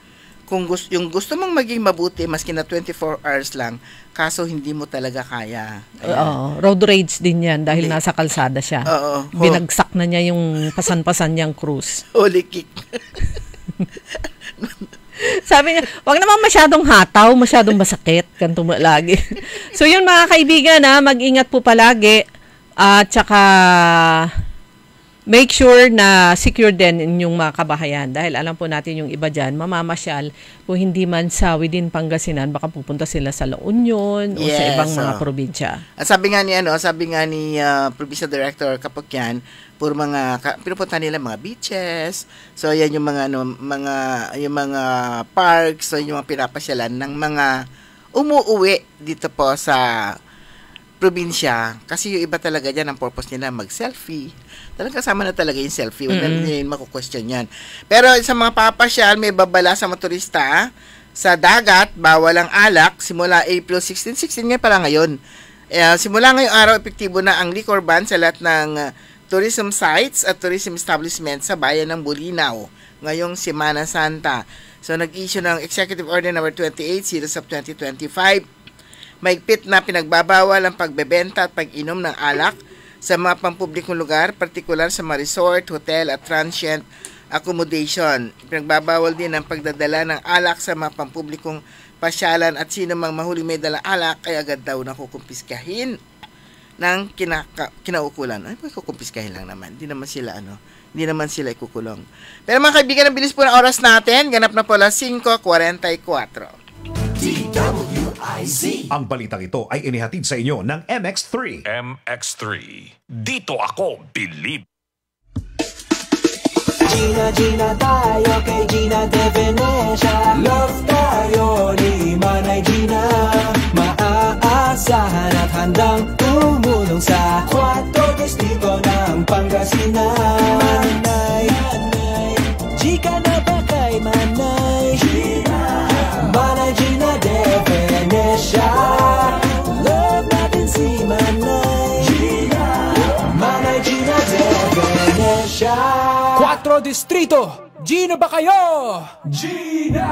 Speaker 5: gusto mong maging mabuti maski na 24 hours lang, kaso hindi mo talaga kaya.
Speaker 3: Road rage din yan dahil nasa kalsada siya. Binagsak na niya yung pasan-pasan niyang cruise.
Speaker 5: Holy kick.
Speaker 3: Sabi niya, wag naman masyadong hataw, masyadong masakit, kanto mo lagi. So yun mga kaibigan, mag-ingat po palagi at saka make sure na secure din yung mga kabahayan dahil alam po natin yung iba dyan, mamamasyal kung hindi man sa within Pangasinan, baka pupunta sila sa La Union o sa ibang mga probinsya. At
Speaker 5: sabi nga ni Provincial Director Capocchian, puro pinupunta nila mga beaches. So yan yung mga parks, so yung mga pinapasyalan ng mga umuuwi dito po sa probinsya. Kasi yung iba talaga dyan, ang purpose nila mag-selfie. Talagang kasama na talaga yung selfie. Wala nila yung maku-question yan. Pero sa mga papasyal, may babala sa motorista sa dagat, bawal ang alak simula April 16 nga pala ngayon. Simula ngayong araw, epektibo na ang liquor ban sa lahat ng tourism sites at tourism establishments sa bayan ng Bolinao ngayong Semana Santa. So nag-issue ng Executive Order No. 28 Series of 2025. Maigpit na pinagbabawal ang pagbebenta at pag-inom ng alak sa mga pampublikong lugar, partikular sa mga resort, hotel at transient accommodation. Pinagbabawal din ang pagdadala ng alak sa mga pampublikong pasyalan at sino mang mahuling may dala alak ay agad daw nakukumpiskahin ng kinaukulan. Ay, kukumpiskahin lang naman. Hindi naman sila ikukulong. Pero mga kaibigan, ang bilis po ng oras natin. Ganap na po alas 5:44.
Speaker 9: DWIZ. Ang balitang ito ay inihatid sa inyo ng MX3. MX3. Dito ako, believe.
Speaker 1: Gina tayo kay Gina de Venecia. Love tayo ni Manay Gina. Maaasahan at handang tumulong sa 4 distrito ng Pangasinan. Manay, Gika na ba kay Manay Gina? Manay Gina de Venecia. Love natin si Manay Gina. Manay Gina de Venecia.
Speaker 2: 4 distrito, Gina ba kayo? Gina!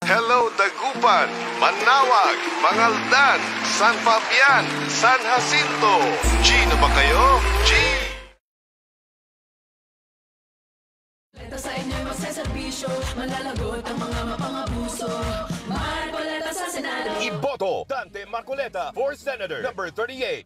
Speaker 6: Hello, Dagupan, Manawag, Mangaldan, San Fabian, San Jacinto. Gina ba kayo?
Speaker 20: Paleta sa inyo'y magseserbisyo, malalagot ang mga mapangabuso. Mahal paleta sa Senado. Iboto Dante Marcoleta for Senator number 38.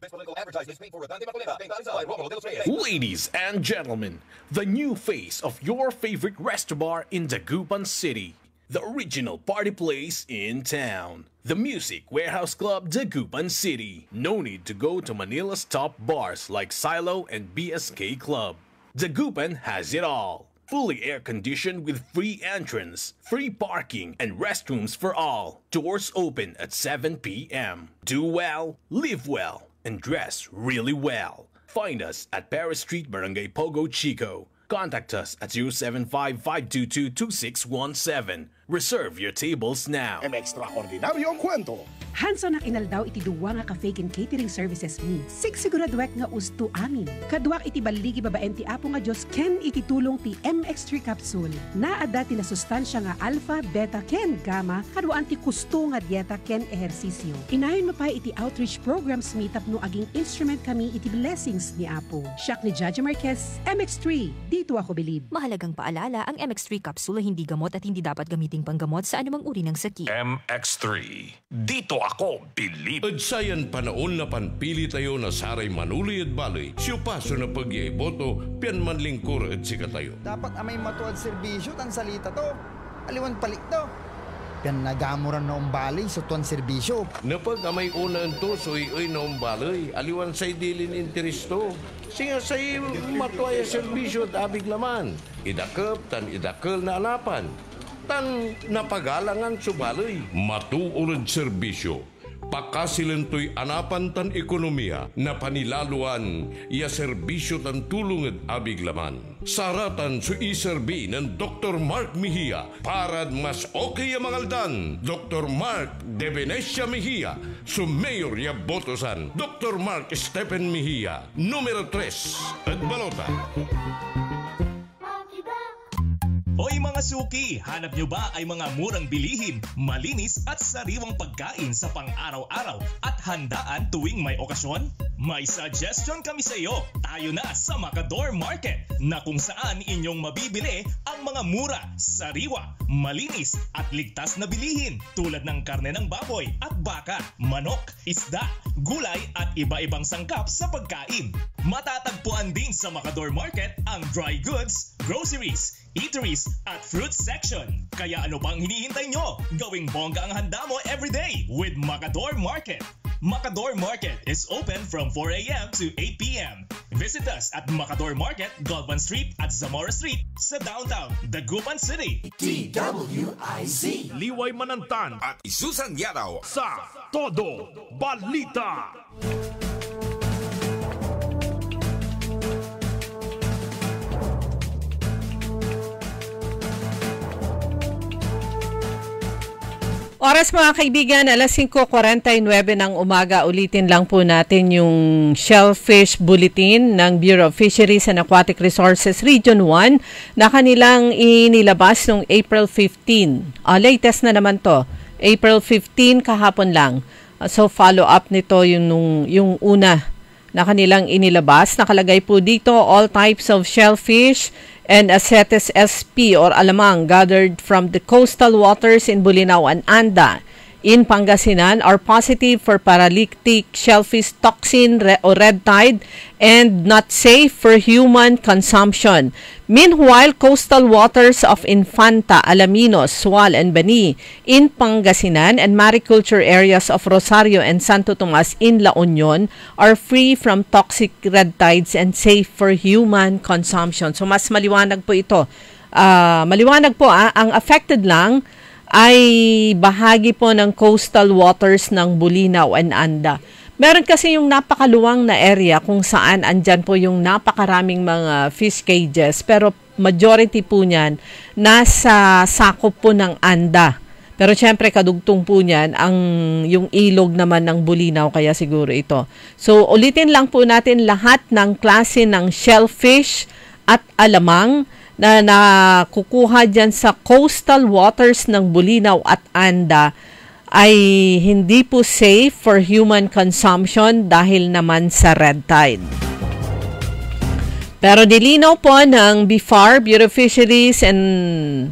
Speaker 21: Ladies and gentlemen, the new face of your favorite resto bar in Dagupan City. The original party place in town. The Music Warehouse Club, Dagupan City. No need to go to Manila's top bars like Silo and BSK Club. Dagupan has it all. Fully air-conditioned with free entrance, free parking, and restrooms for all. Doors open at 7 p.m. Do well, live well, and dress really well. Find us at Paris Street, Barangay Pogo, Chico. Contact us at 075-522-2617. Reserve your tables now.
Speaker 22: Extraordinaryong kwento.
Speaker 23: Hanson na inaldaw iti duwa nga ka-fake and catering services mi. Siguraduek nga usto amin. Kaduak iti baligi babaen ti apo nga Diyos ken iti tulong ti MX3 capsule. Naada ti na sustansya nga alpha, beta, ken gamma kaduan ti kusto nga dieta ken ehersisyo. Inayon mo pa iti outreach programs mi tapno aging instrument kami iti blessings ni apo. Siak ni Judge Marquez, MX3. Dito ako bilib.
Speaker 8: Mahalagang paalala, ang MX3 capsule hindi gamot at hindi dapat gamiting panggamot sa anumang uri ng sakit.
Speaker 9: MX3. Dito ako bilib.
Speaker 24: At sayan panaon na panpili tayo na saray manuli at baloy. Siyo paso na pag-iiboto, pian manlingkur at sika tayo.
Speaker 25: Dapat amay matuad serbisyo tan salita to. Aliwan palik to. Pian nagamuran na umbalay sa tuan serbisyo.
Speaker 24: Napag amay unaan to, soy na umbalay. Aliwan say dilin interesto. Singa say matuaya serbisyo at abig laman. Idakap tan idakal na alapan. Tan napagalangan subaloy. Matuulad serbisyo. Pakasiluntoy anapan tan ekonomiya na panilaluan iya serbisyo tan tulong at abig laman. Saratan su iserbi ng Dr. Mark Mejia para mas okay ang mangaldan. Dr. Mark de Venecia Mejia, su mayor ya botosan. Dr. Mark Stephen Mejia, numero 3 at Balota.
Speaker 12: Hoy mga suki, hanap nyo ba ay mga murang bilihin, malinis at sariwang pagkain sa pang-araw-araw at handaan tuwing may okasyon? May suggestion kami sa iyo. Tayo na sa Macador Market na kung saan inyong mabibili ang mga mura, sariwa, malinis at ligtas na bilihin tulad ng karne ng baboy at baka, manok, isda, gulay at iba-ibang sangkap sa pagkain. Matatagpuan din sa Macador Market ang dry goods, groceries, eateries at fruit section. Kaya ano pang hinihintay nyo? Gawing bongga ang handa mo everyday with Macador Market. Macador Market is open from 4 a.m. to 8 p.m. Visit us at Macador Market, Galvan Street at Zamora Street sa downtown Dagupan City.
Speaker 9: DWIZ Liway Manantan at Isusan Yaraw sa Todo Balita.
Speaker 3: Oras mga kaibigan, alas 5:49 ng umaga. Ulitin lang po natin yung Shellfish Bulletin ng Bureau of Fisheries and Aquatic Resources Region 1 na kanilang inilabas noong April 15. Latest na naman to, April 15 kahapon lang. So follow up nito yung una na kanilang inilabas. Nakalagay po dito, all types of shellfish and Acetes SP or alamang gathered from the coastal waters in Bolinao and Anda in Pangasinan are positive for paralytic shellfish toxin or red tide and not safe for human consumption. Meanwhile, coastal waters of Infanta, Alaminos, Sual, and Bani in Pangasinan and mariculture areas of Rosario and Santo Tomas in La Union are free from toxic red tides and safe for human consumption. So mas maliwanag po ito. Maliwanag po, ang affected lang ay bahagi po ng coastal waters ng Bolinao and Anda. Meron kasi yung napakaluwang na area kung saan andyan po yung napakaraming mga fish cages, pero majority po niyan nasa sakop po ng Anda. Pero syempre kadugtong po niyan yung ilog naman ng Bolinao, kaya siguro ito. So ulitin lang po natin lahat ng klase ng shellfish at alamang na nakukuha dyan sa coastal waters ng Bolinao at Anda ay hindi po safe for human consumption dahil naman sa red tide. Pero nilinaw po ng BFAR, Bureau of Fisheries and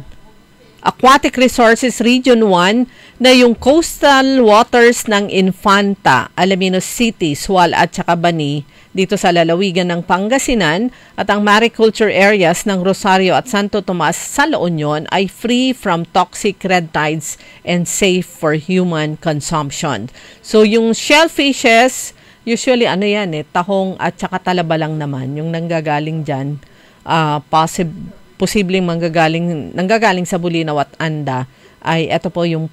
Speaker 3: Aquatic Resources Region 1, na yung coastal waters ng Infanta, Alaminos City, Sual at saka Bani dito sa lalawigan ng Pangasinan at ang mariculture areas ng Rosario at Santo Tomas sa La Union ay free from toxic red tides and safe for human consumption. So yung shellfishes, usually tahong at saka talaba lang naman yung nanggagaling dyan, posibleng nanggagaling sa Bulinaw at Anda, ay ito po yung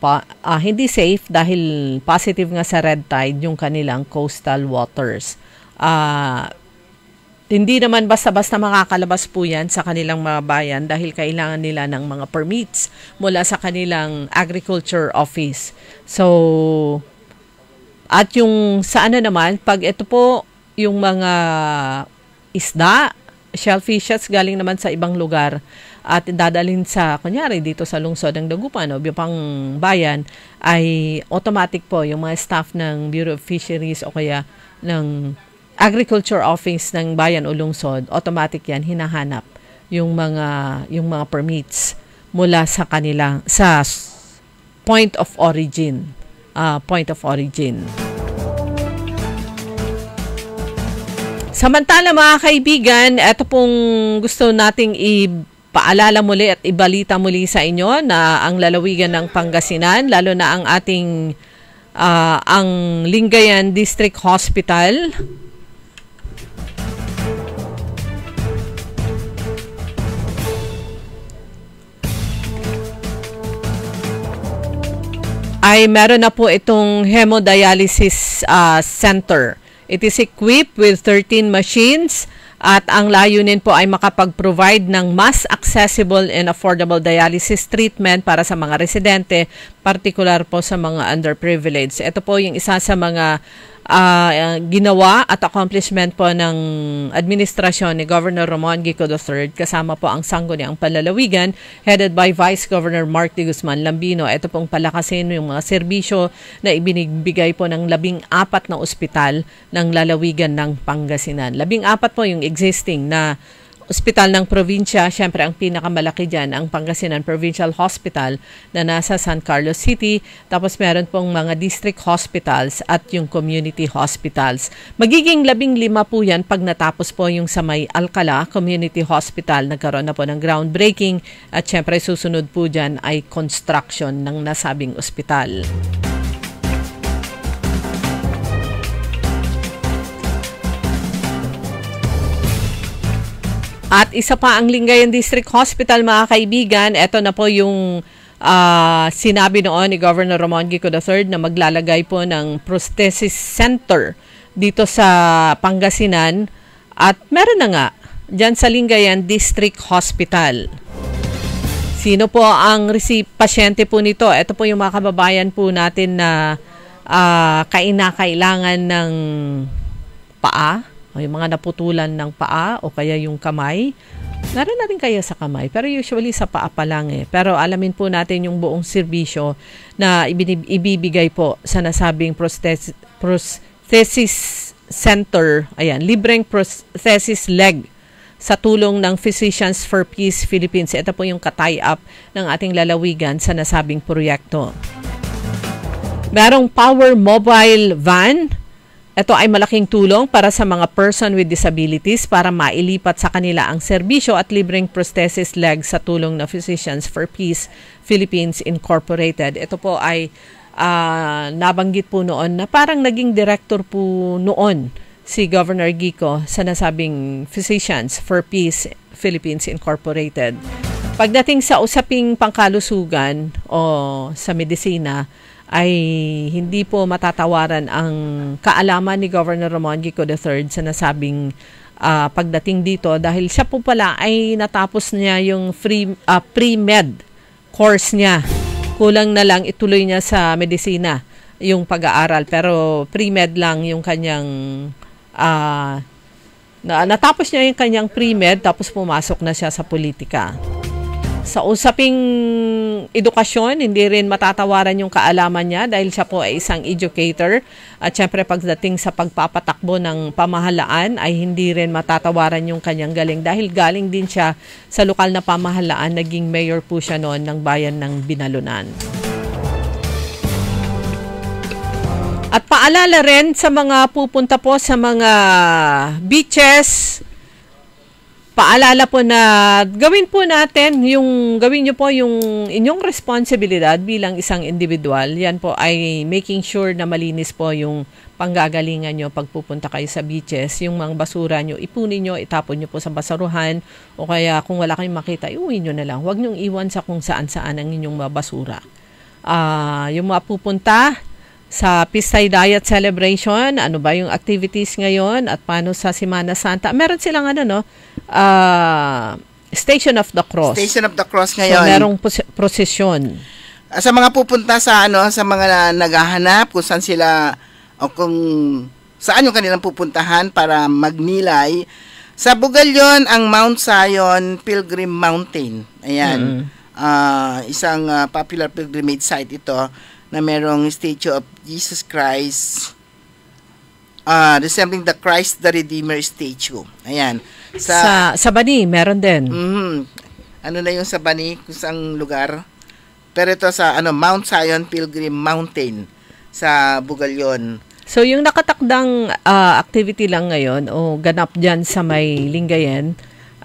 Speaker 3: hindi safe dahil positive nga sa red tide yung kanilang coastal waters. Hindi naman basta-basta makakalabas po yan sa kanilang mga bayan dahil kailangan nila ng mga permits mula sa kanilang agriculture office. So, at yung sa naman, pag ito po yung mga isda, shellfishes galing naman sa ibang lugar at dadalhin sa, kunyari, dito sa lungsod ng Dagupan o pang bayan, ay automatic po yung mga staff ng Bureau of Fisheries o kaya ng Agriculture Office ng bayan o lungsod, automatic yan, hinahanap yung mga permits mula sa kanila, sa point of origin. Samantala mga kaibigan, ito pong gusto nating paalala muli at ibalita muli sa inyo na ang lalawigan ng Pangasinan, lalo na ang ating ang Lingayen District Hospital, ay meron na po itong hemodialysis center. It is equipped with 13 machines at ang layunin po ay makapag-provide ng mas accessible and affordable dialysis treatment para sa mga residente, particular po sa mga underprivileged. Ito po yung isa sa mga ginawa at accomplishment po ng administrasyon ni Governor Ramon Gico III, kasama po ang Sangguniang Panlalawigan headed by Vice Governor Mark D. Guzman Lambino. Ito pong palakasin yung mga serbisyo na ibinibigay po ng 14 na ospital ng lalawigan ng Pangasinan. 14 po yung existing na ospital ng probinsya. Siyempre, ang pinakamalaki dyan, ang Pangasinan Provincial Hospital na nasa San Carlos City. Tapos meron pong mga district hospitals at yung community hospitals. Magiging 15 po yan pag natapos po yung sa may Alcala Community Hospital. Nagkaroon na po ng groundbreaking at siyempre susunod po dyan ay construction ng nasabing ospital. At isa pa ang Lingayen District Hospital, mga kaibigan. Ito na po yung sinabi noon ni Governor Ramon Gico III na maglalagay po ng prosthesis center dito sa Pangasinan. At meron na nga dyan sa Lingayen District Hospital. Sino po ang pasyente po nito? Ito po yung mga kababayan po natin na kailangan ng paa, o yung mga naputulan ng paa o kaya yung kamay. Naroon na rin kaya sa kamay, pero usually sa paa pa lang eh. Pero alamin po natin yung buong serbisyo na ibibigay po sa nasabing prosthesis center. Ayan, libreng prosthesis leg sa tulong ng Physicians for Peace Philippines. Ito po yung ka-tie-up ng ating lalawigan sa nasabing proyekto. Merong power mobile van. Ito ay malaking tulong para sa mga person with disabilities para mailipat sa kanila ang serbisyo at libreng prosthesis leg sa tulong ng Physicians for Peace Philippines Incorporated. Ito po ay nabanggit po noon na parang naging director po noon si Governor Gico sa nasabing Physicians for Peace Philippines Incorporated. Pagdating sa usaping pangkalusugan o sa medisina, ay hindi po matatawaran ang kaalaman ni Governor Ramon Gico III sa nasabing pagdating dito dahil siya po pala ay natapos niya yung pre-med course niya. Kulang na lang ituloy niya sa medisina yung pag-aaral, pero pre-med lang yung kanyang natapos niya yung kanyang pre-med tapos pumasok na siya sa politika. Sa usaping edukasyon, hindi rin matatawaran yung kaalaman niya dahil siya po ay isang educator. At syempre pagdating sa pagpapatakbo ng pamahalaan ay hindi rin matatawaran yung kanyang galing dahil galing din siya sa lokal na pamahalaan. Naging mayor po siya noon ng bayan ng Binalunan. At paalala rin sa mga pupunta po sa mga beaches, paalala po na gawin nyo po yung inyong responsibilidad bilang isang individual. Yan po ay making sure na malinis po yung panggagalingan nyo pag pupunta kayo sa beaches. Yung mga basura nyo, ipunin nyo, itapon nyo po sa basaruhan, o kaya kung wala kayong makita, iuwi nyo na lang. Huwag nyong iwan sa kung saan-saan ang inyong mga basura. Yung mga pupunta sa Pistay Diet Celebration, ano ba yung activities ngayon at paano sa Semana Santa? Meron silang Station of the Cross.
Speaker 5: Station of the Cross ngayon.
Speaker 3: So merong prosesyon.
Speaker 5: Sa mga pupunta sa sa mga naghahanap kung saan sila o kung saan yung kanilang pupuntahan para magnilay, sa Bugalyon ang Mount Zion Pilgrim Mountain. Ayan. Isang popular pilgrimage site ito na merong statue of Jesus Christ resembling the Christ the Redeemer statue. Ayan.
Speaker 3: Sa Bani, meron din.
Speaker 5: Ano na yung sa Bani, kung saang lugar? Pero ito sa Mount Zion Pilgrim Mountain sa Bugalyon.
Speaker 3: So yung nakatakdang activity lang ngayon o ganap dyan sa may Lingayen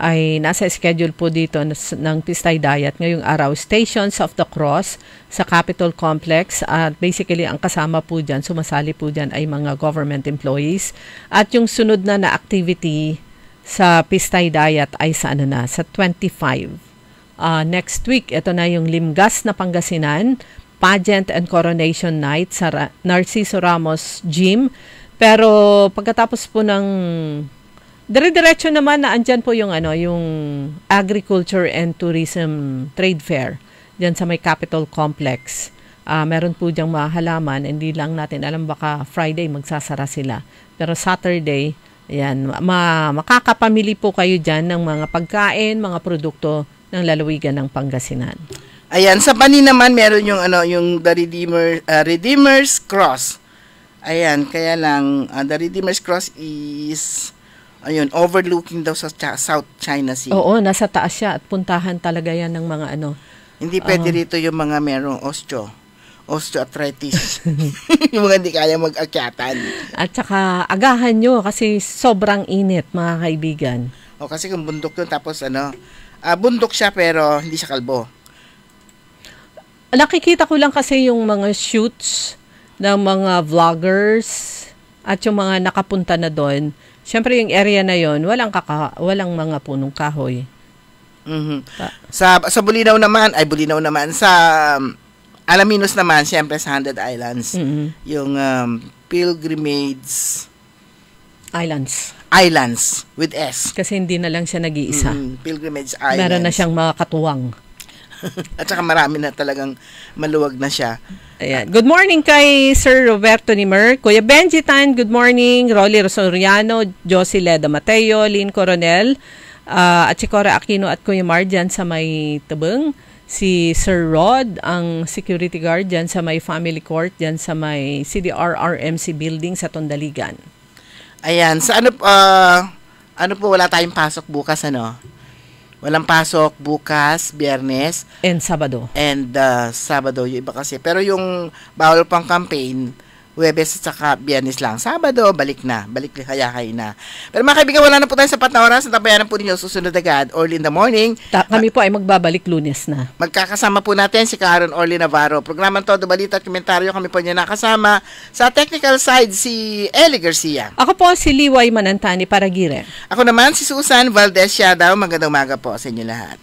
Speaker 3: ay nasa schedule po dito ng Pistay Diet ngayong araw. Stations of the Cross sa Capitol Complex at basically ang kasama po dyan, sumasali po dyan ay mga government employees. At yung sunod na activity sa Pistay Diet ay sa sa 25. Next week, ito na yung Limgas na Pangasinan, Pageant and Coronation Night sa Narciso Ramos Gym. Pero pagkatapos po ng dire-diretso naman na andyan po yung yung Agriculture and Tourism Trade Fair diyan sa may Capitol Complex. Meron po diyang mga halaman, hindi lang natin alam, baka Friday magsasara sila. Pero Saturday, ayan, makakapamili po kayo diyan ng mga pagkain, mga produkto ng lalawigan ng Pangasinan.
Speaker 5: Ayan, sa Bani naman meron yung yung The Redeemer's Cross. Ayan, kaya lang the Redeemer's Cross is overlooking daw sa South China Sea.
Speaker 3: Oo, nasa taas siya at puntahan talaga yan ng mga
Speaker 5: Hindi pwede rito yung mga merong osteoarthritis. Yung mga hindi kaya mag-akyatan.
Speaker 3: At saka agahan nyo kasi sobrang init, mga kaibigan.
Speaker 5: Kasi kung bundok yun, tapos bundok siya pero hindi siya kalbo.
Speaker 3: Nakikita ko lang kasi yung mga shoots ng mga vloggers at yung mga nakapunta na doon. Siyempre yung area na yon walang mga punong kahoy.
Speaker 5: Sa Bulinaw naman, sa Alaminos naman, siyempre sa 100 Islands, yung Pilgrimage Islands with S.
Speaker 3: Kasi hindi na lang siya nag-iisa.
Speaker 5: Pilgrimage Islands.
Speaker 3: Meron na siyang mga katuwang.
Speaker 5: At saka marami na talagang maluwag na siya.
Speaker 3: Ayan. Good morning kay Sir Roberto Nimer, Kuya Benji Tan, good morning, Rolly Rosoriano, Josie Leda Mateo, Lynn Coronel, at si Cora Aquino at Kuya Mar dyan sa may Tabang, si Sir Rod, ang security guard dyan sa may family court, dyan sa may CDR-RMC building sa Tondaligan.
Speaker 5: Ayan, sa wala tayong pasok bukas, Walang pasok bukas, Biyernes.
Speaker 3: And Sabado.
Speaker 5: Sabado, yung iba kasi. Pero yung bawal pang campaign, Huwebes at saka Biyernes lang. Sabado, balik na kaya na. Pero mga kaibigan, wala na po tayo sapat na oras. Natabayanan po ninyo susunod agad, early in the morning.
Speaker 3: Kami po ay magbabalik Lunes na.
Speaker 5: Magkakasama po natin si Karen Orly Navarro. Programang Todo Balita at Komentaryo, kami po niya nakasama. Sa technical side, si Eli Garcia.
Speaker 3: Ako po si Liway Manantani Paragire.
Speaker 5: Ako naman si Susan Valdez Siadaw. Magandang umaga po sa inyo lahat.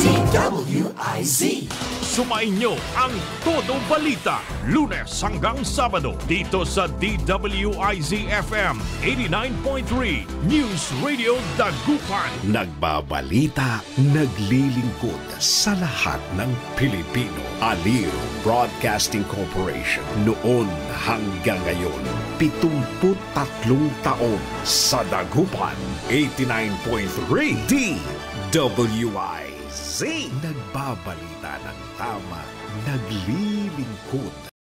Speaker 9: DWIZ. Sumain nyo ang Todo Balita, Lunes hanggang Sabado, dito sa DWIZ-FM 89.3 News Radio Dagupan.
Speaker 15: Nagbabalita, naglilingkod sa lahat ng Pilipino. Aliw Broadcasting Corporation. Noon hanggang ngayon, 73 taon sa Dagupan. 89.3 DWIZ. Nagbabalita ng tama, naglilingkod